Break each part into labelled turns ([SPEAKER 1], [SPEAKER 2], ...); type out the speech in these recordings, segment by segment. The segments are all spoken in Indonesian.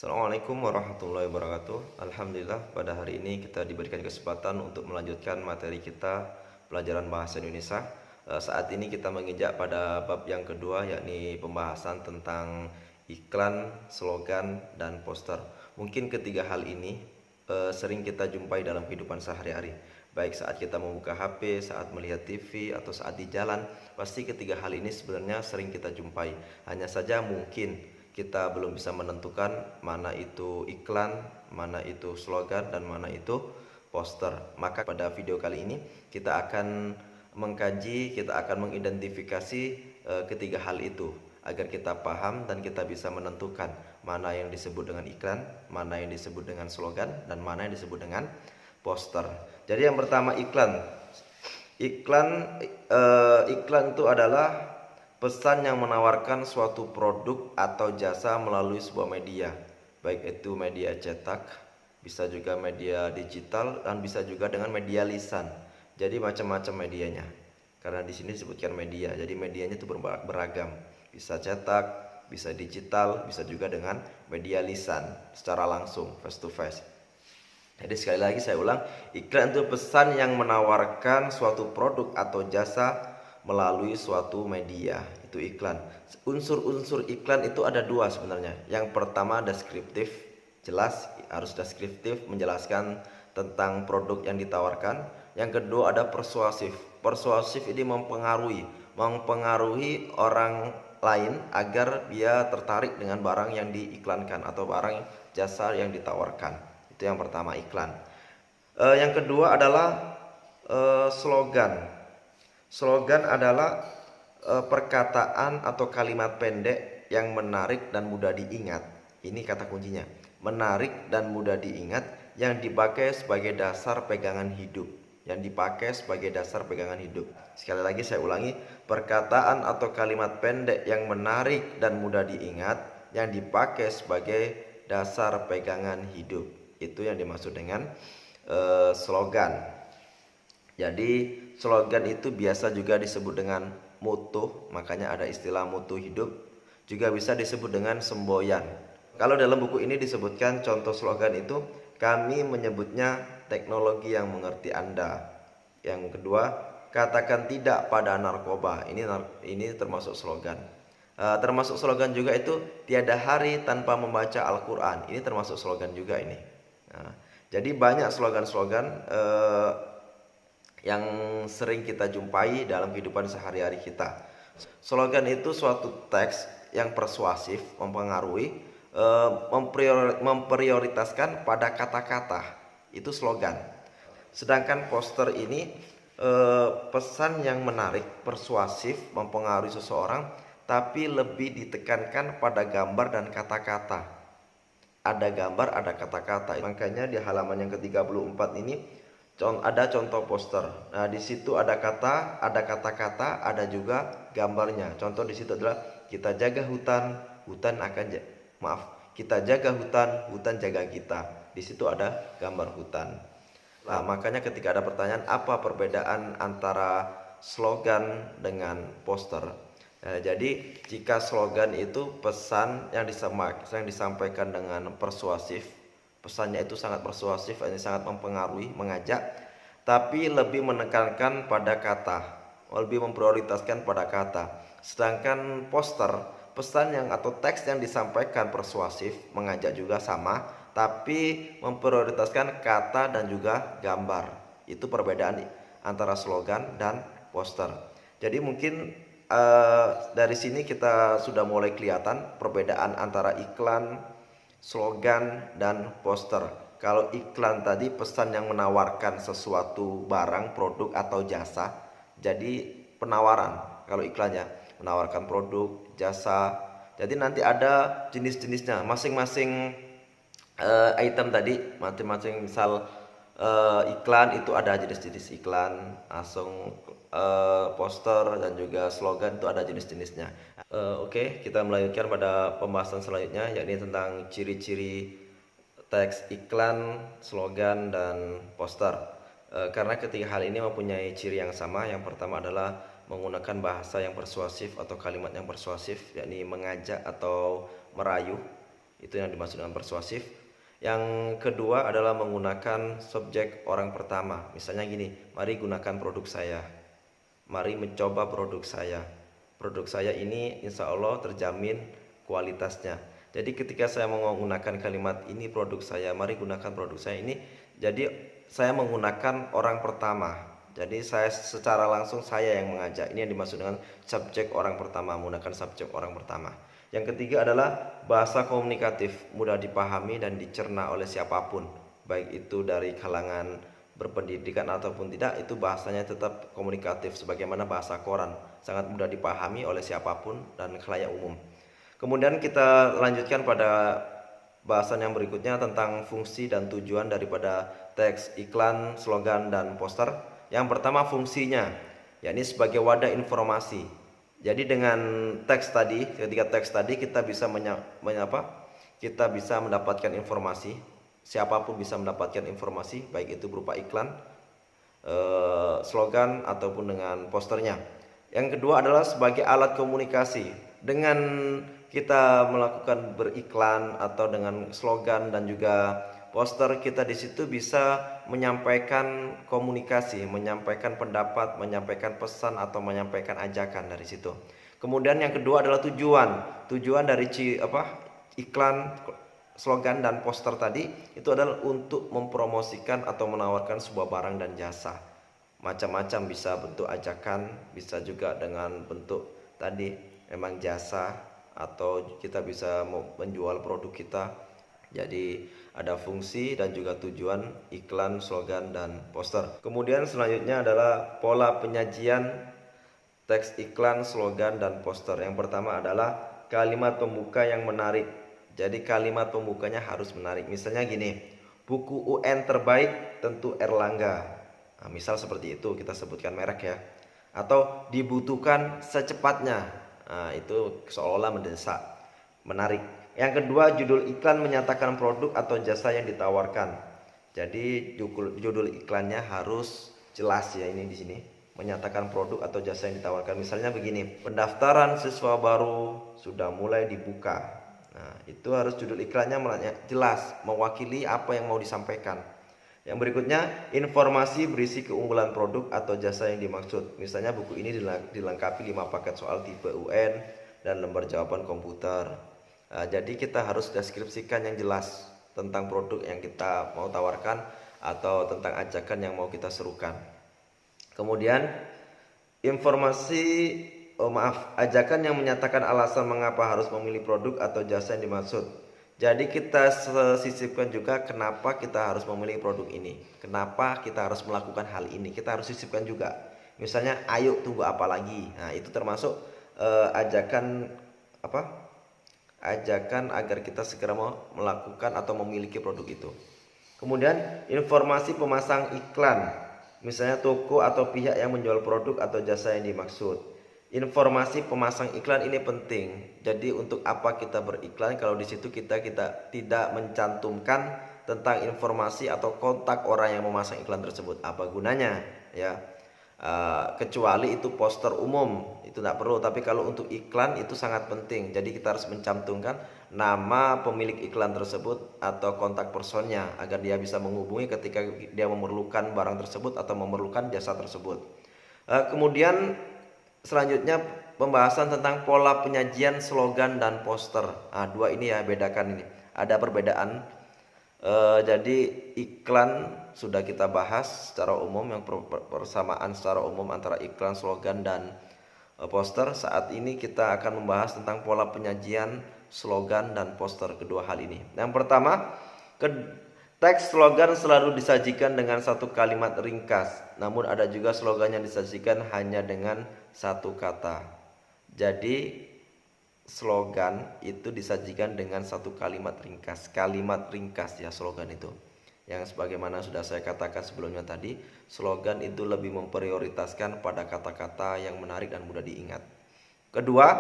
[SPEAKER 1] Assalamualaikum warahmatullahi wabarakatuh. Alhamdulillah pada hari ini kita diberikan kesempatan untuk melanjutkan materi kita pelajaran bahasa Indonesia. Saat ini kita menginjak pada bab yang kedua, yakni pembahasan tentang iklan, slogan, dan poster. Mungkin ketiga hal ini sering kita jumpai dalam kehidupan sehari-hari. Baik saat kita membuka HP, saat melihat TV, atau saat di jalan, pasti ketiga hal ini sebenarnya sering kita jumpai. Hanya saja mungkin kita belum bisa menentukan mana itu iklan, mana itu slogan, dan mana itu poster. Maka pada video kali ini kita akan mengkaji, kita akan mengidentifikasi ketiga hal itu agar kita paham dan kita bisa menentukan mana yang disebut dengan iklan, mana yang disebut dengan slogan, dan mana yang disebut dengan poster. Jadi yang pertama iklan. Iklan itu adalah pesan yang menawarkan suatu produk atau jasa melalui sebuah media, baik itu media cetak, bisa juga media digital, dan bisa juga dengan media lisan. Jadi macam-macam medianya. Karena di sini disebutkan media, jadi medianya itu beragam. Bisa cetak, bisa digital, bisa juga dengan media lisan secara langsung, face to face. Jadi sekali lagi saya ulang, iklan itu pesan yang menawarkan suatu produk atau jasa melalui suatu media, itu iklan. Unsur-unsur iklan itu ada dua sebenarnya. Yang pertama deskriptif, jelas harus deskriptif, menjelaskan tentang produk yang ditawarkan. Yang kedua ada persuasif. Persuasif ini mempengaruhi orang lain agar dia tertarik dengan barang yang diiklankan atau barang jasa yang ditawarkan. Itu yang pertama, iklan. Yang kedua adalah slogan. Slogan adalah perkataan atau kalimat pendek yang menarik dan mudah diingat. Ini kata kuncinya, menarik dan mudah diingat, yang dipakai sebagai dasar pegangan hidup. Sekali lagi saya ulangi, perkataan atau kalimat pendek yang menarik dan mudah diingat, yang dipakai sebagai dasar pegangan hidup. Itu yang dimaksud dengan slogan. Jadi slogan itu biasa juga disebut dengan moto, makanya ada istilah moto hidup. Juga bisa disebut dengan semboyan. Kalau dalam buku ini disebutkan contoh slogan itu, kami menyebutnya teknologi yang mengerti Anda. Yang kedua, katakan tidak pada narkoba. Ini termasuk slogan. Termasuk slogan juga itu tiada hari tanpa membaca Al-Quran. Ini termasuk slogan juga ini. Jadi banyak slogan-slogan yang sering kita jumpai dalam kehidupan sehari-hari kita. Slogan itu suatu teks yang persuasif, mempengaruhi, memprioritaskan pada kata-kata. Itu slogan. Sedangkan poster ini pesan yang menarik, persuasif, mempengaruhi seseorang, tapi lebih ditekankan pada gambar dan kata-kata. Ada gambar, ada kata-kata. Makanya di halaman yang ke-34 ini ada contoh poster. Nah, di situ ada kata, ada kata-kata, ada juga gambarnya. Contoh di situ adalah kita jaga hutan, kita jaga hutan, hutan jaga kita. Di situ ada gambar hutan. Nah, makanya ketika ada pertanyaan apa perbedaan antara slogan dengan poster? Jadi jika slogan itu pesan yang disampaikan dengan persuasif, pesannya itu sangat persuasif, ini sangat mempengaruhi, mengajak, tapi lebih menekankan pada kata, lebih memprioritaskan pada kata. Sedangkan poster, pesan yang atau teks yang disampaikan persuasif, mengajak juga sama, tapi memprioritaskan kata dan juga gambar. Itu perbedaan antara slogan dan poster. Jadi mungkin dari sini kita sudah mulai kelihatan perbedaan antara iklan, slogan, dan poster. Kalau iklan tadi pesan yang menawarkan sesuatu barang, produk, atau jasa, jadi penawaran. Kalau iklannya menawarkan produk, jasa, jadi nanti ada jenis-jenisnya. Masing-masing item tadi, masing-masing misal iklan itu ada jenis-jenis iklan, langsung poster dan juga slogan itu ada jenis-jenisnya. Oke, kita melanjutkan pada pembahasan selanjutnya, yakni tentang ciri-ciri teks iklan, slogan, dan poster. Karena ketiga hal ini mempunyai ciri yang sama. Yang pertama adalah menggunakan bahasa yang persuasif atau kalimat yang persuasif, yakni mengajak atau merayu. Itu yang dimaksud dengan persuasif. Yang kedua adalah menggunakan subjek orang pertama. Misalnya gini, mari gunakan produk saya. Mari mencoba produk saya. Produk saya ini insya Allah terjamin kualitasnya. Jadi ketika saya menggunakan kalimat ini produk saya, mari gunakan produk saya ini, jadi saya menggunakan orang pertama. Jadi saya secara langsung saya yang mengajak. Ini yang dimaksud dengan subjek orang pertama, menggunakan subjek orang pertama. Yang ketiga adalah bahasa komunikatif, mudah dipahami dan dicerna oleh siapapun, baik itu dari kalangan berpendidikan ataupun tidak, itu bahasanya tetap komunikatif sebagaimana bahasa koran, sangat mudah dipahami oleh siapapun dan khalayak umum. Kemudian kita lanjutkan pada bahasan yang berikutnya tentang fungsi dan tujuan daripada teks, iklan, slogan, dan poster. Yang pertama fungsinya, yakni sebagai wadah informasi. Jadi dengan teks tadi, ketika teks tadi kita bisa kita bisa mendapatkan informasi. Siapapun bisa mendapatkan informasi, baik itu berupa iklan, slogan ataupun dengan posternya. Yang kedua adalah sebagai alat komunikasi. Dengan kita melakukan beriklan atau dengan slogan dan juga poster, kita di situ bisa menyampaikan komunikasi, menyampaikan pendapat, menyampaikan pesan atau menyampaikan ajakan dari situ. Kemudian yang kedua adalah tujuan. Tujuan dari iklan, slogan dan poster tadi itu adalah untuk mempromosikan atau menawarkan sebuah barang dan jasa. Macam-macam, bisa bentuk ajakan, bisa juga dengan bentuk tadi memang jasa, atau kita bisa menjual produk kita. Jadi ada fungsi dan juga tujuan iklan, slogan, dan poster. Kemudian selanjutnya adalah pola penyajian teks iklan, slogan, dan poster. Yang pertama adalah kalimat pembuka yang menarik. Jadi kalimat pembukanya harus menarik. Misalnya gini, buku UN terbaik tentu Erlangga. Nah, misal seperti itu, kita sebutkan merek ya. Atau dibutuhkan secepatnya. Nah, itu seolah-olah mendesak, menarik. Yang kedua, judul iklan menyatakan produk atau jasa yang ditawarkan. Jadi judul iklannya harus jelas ya, ini di sini menyatakan produk atau jasa yang ditawarkan. Misalnya begini, pendaftaran siswa baru sudah mulai dibuka. Nah, itu harus judul iklannya jelas, mewakili apa yang mau disampaikan. Yang berikutnya, informasi berisi keunggulan produk atau jasa yang dimaksud. Misalnya buku ini dilengkapi 5 paket soal tipe UN dan lembar jawaban komputer. Nah, jadi kita harus deskripsikan yang jelas tentang produk yang kita mau tawarkan atau tentang ajakan yang mau kita serukan. Kemudian ajakan yang menyatakan alasan mengapa harus memilih produk atau jasa yang dimaksud. Jadi kita sisipkan juga kenapa kita harus memilih produk ini, kenapa kita harus melakukan hal ini, kita harus sisipkan juga. Misalnya, ayo tunggu apa lagi. Nah, itu termasuk ajakan agar kita segera melakukan atau memiliki produk itu. Kemudian informasi pemasang iklan, misalnya toko atau pihak yang menjual produk atau jasa yang dimaksud. Informasi pemasang iklan ini penting. Jadi untuk apa kita beriklan kalau di situ kita tidak mencantumkan tentang informasi atau kontak orang yang memasang iklan tersebut? Apa gunanya ya? Kecuali itu poster umum, itu tidak perlu. Tapi kalau untuk iklan itu sangat penting. Jadi kita harus mencantumkan nama pemilik iklan tersebut atau kontak personnya agar dia bisa menghubungi ketika dia memerlukan barang tersebut atau memerlukan jasa tersebut. Kemudian selanjutnya pembahasan tentang pola penyajian slogan dan poster. Dua ini ya, bedakan ini. Ada perbedaan. Jadi iklan sudah kita bahas secara umum, yang persamaan secara umum antara iklan, slogan, dan poster. Saat ini kita akan membahas tentang pola penyajian slogan dan poster, kedua hal ini. Yang pertama, teks slogan selalu disajikan dengan satu kalimat ringkas, namun ada juga slogan yang disajikan hanya dengan satu kata. Jadi slogan itu disajikan dengan satu kalimat ringkas ya, slogan itu. Yang sebagaimana sudah saya katakan sebelumnya tadi, slogan itu lebih memprioritaskan pada kata-kata yang menarik dan mudah diingat. Kedua,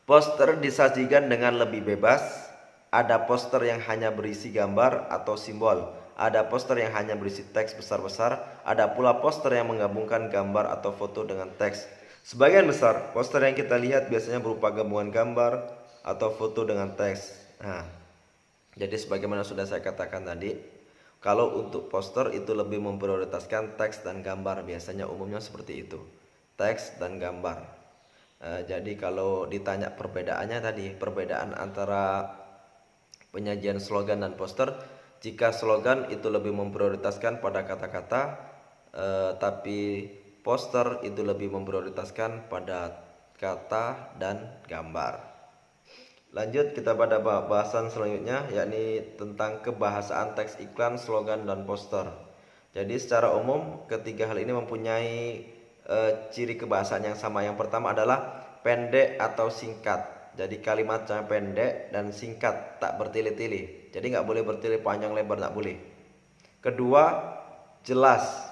[SPEAKER 1] poster disajikan dengan lebih bebas. Ada poster yang hanya berisi gambar atau simbol, ada poster yang hanya berisi teks besar-besar, ada pula poster yang menggabungkan gambar atau foto dengan teks. Sebagian besar poster yang kita lihat biasanya berupa gabungan gambar atau foto dengan teks. Nah, jadi sebagaimana sudah saya katakan tadi, kalau untuk poster itu lebih memprioritaskan teks dan gambar, biasanya umumnya seperti itu. Teks dan gambar. Jadi kalau ditanya perbedaannya tadi, perbedaan antara penyajian slogan dan poster, jika slogan itu lebih memprioritaskan pada kata-kata, tapi poster itu lebih memprioritaskan pada kata dan gambar. Lanjut kita pada bahasan selanjutnya, yakni tentang kebahasaan teks iklan, slogan, dan poster. Jadi secara umum ketiga hal ini mempunyai ciri kebahasaan yang sama. Yang pertama adalah pendek atau singkat. Jadi kalimatnya pendek dan singkat, tak bertele-tele. Jadi nggak boleh bertele panjang lebar, nggak boleh. Kedua, jelas.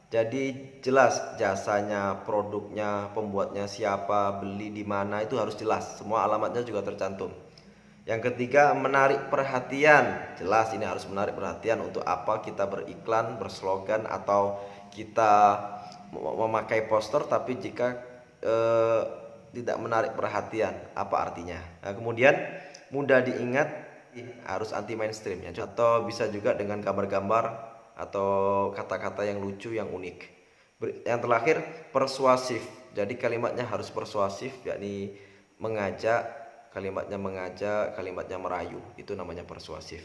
[SPEAKER 1] Jadi jelas jasanya, produknya, pembuatnya siapa, beli di mana, itu harus jelas. Semua alamatnya juga tercantum. Yang ketiga, menarik perhatian. Jelas ini harus menarik perhatian. Untuk apa kita beriklan, berslogan, atau kita memakai poster tapi jika tidak menarik perhatian, apa artinya? Nah, kemudian mudah diingat, harus anti mainstream ya, atau bisa juga dengan gambar-gambar atau kata-kata yang lucu, yang unik. Yang terakhir, persuasif. Jadi kalimatnya harus persuasif, yakni mengajak, kalimatnya merayu. Itu namanya persuasif.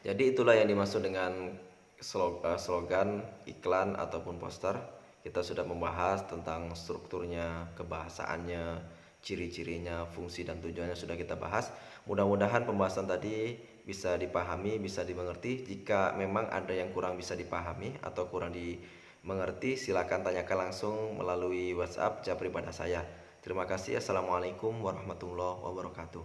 [SPEAKER 1] Jadi itulah yang dimaksud dengan slogan, iklan ataupun poster. Kita sudah membahas tentang strukturnya, kebahasaannya, ciri-cirinya, fungsi dan tujuannya sudah kita bahas. Mudah-mudahan pembahasan tadi bisa dipahami, bisa dimengerti. Jika memang ada yang kurang bisa dipahami atau kurang dimengerti, silakan tanyakan langsung melalui WhatsApp japri pada saya. Terima kasih. Assalamualaikum warahmatullahi wabarakatuh.